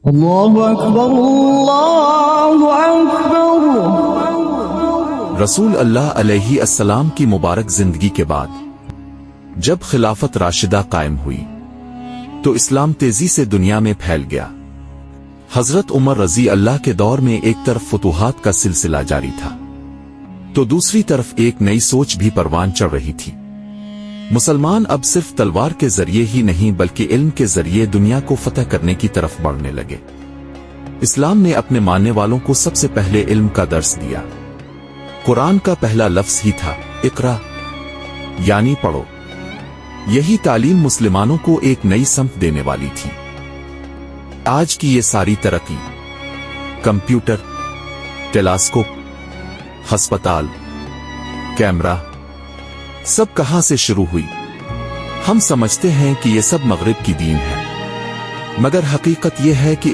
اللہ اکبر اللہ اکبر۔ رسول اللہ علیہ السلام کی مبارک زندگی کے بعد جب خلافت راشدہ قائم ہوئی تو اسلام تیزی سے دنیا میں پھیل گیا۔ حضرت عمر رضی اللہ کے دور میں ایک طرف فتوحات کا سلسلہ جاری تھا تو دوسری طرف ایک نئی سوچ بھی پروان چڑھ رہی تھی۔ مسلمان اب صرف تلوار کے ذریعے ہی نہیں بلکہ علم کے ذریعے دنیا کو فتح کرنے کی طرف بڑھنے لگے۔ اسلام نے اپنے ماننے والوں کو سب سے پہلے علم کا درس دیا۔ قرآن کا پہلا لفظ ہی تھا اقرا، یعنی پڑھو۔ یہی تعلیم مسلمانوں کو ایک نئی سمت دینے والی تھی۔ آج کی یہ ساری ترقی، کمپیوٹر، ٹیلیسکوپ، ہسپتال، کیمرہ، سب کہاں سے شروع ہوئی؟ ہم سمجھتے ہیں کہ یہ سب مغرب کی دین ہے، مگر حقیقت یہ ہے کہ